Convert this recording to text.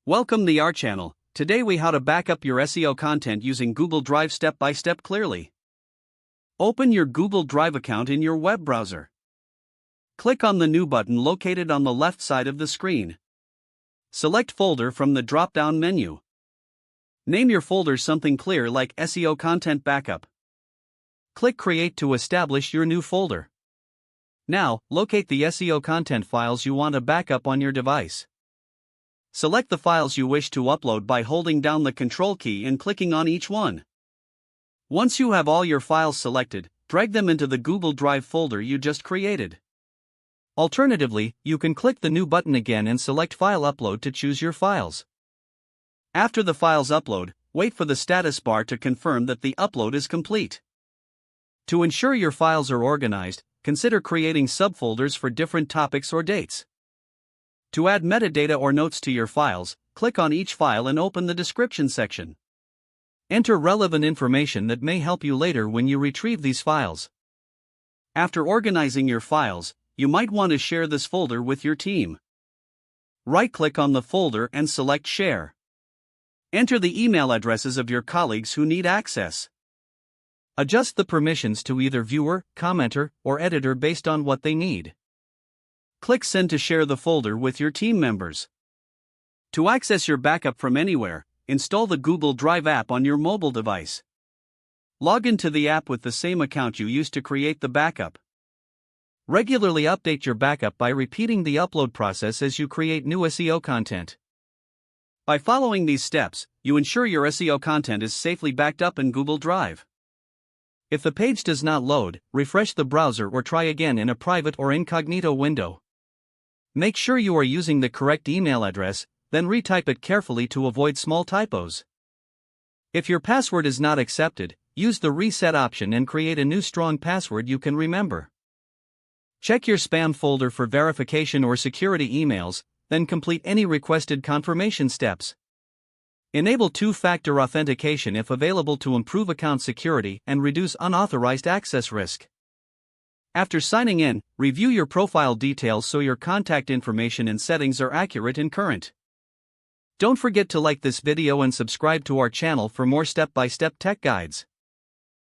Welcome to our channel. Today we how to back up your SEO content using Google Drive step by step clearly. Open your Google Drive account in your web browser. Click on the New button located on the left side of the screen. Select Folder from the drop-down menu. Name your folder something clear like SEO Content Backup. Click Create to establish your new folder. Now, locate the SEO content files you want to back up on your device. Select the files you wish to upload by holding down the Control key and clicking on each one. Once you have all your files selected, drag them into the Google Drive folder you just created. Alternatively, you can click the New button again and select File Upload to choose your files. After the files upload, wait for the status bar to confirm that the upload is complete. To ensure your files are organized, consider creating subfolders for different topics or dates. To add metadata or notes to your files, click on each file and open the description section. Enter relevant information that may help you later when you retrieve these files. After organizing your files, you might want to share this folder with your team. Right-click on the folder and select Share. Enter the email addresses of your colleagues who need access. Adjust the permissions to either viewer, commenter, or editor based on what they need. Click Send to share the folder with your team members. To access your backup from anywhere, install the Google Drive app on your mobile device. Log into the app with the same account you used to create the backup. Regularly update your backup by repeating the upload process as you create new SEO content. By following these steps, you ensure your SEO content is safely backed up in Google Drive. If the page does not load, refresh the browser or try again in a private or incognito window. Make sure you are using the correct email address, then retype it carefully to avoid small typos. If your password is not accepted, use the reset option and create a new strong password you can remember. Check your spam folder for verification or security emails, then complete any requested confirmation steps. Enable two-factor authentication if available to improve account security and reduce unauthorized access risk. After signing in, review your profile details so your contact information and settings are accurate and current. Don't forget to like this video and subscribe to our channel for more step-by-step tech guides.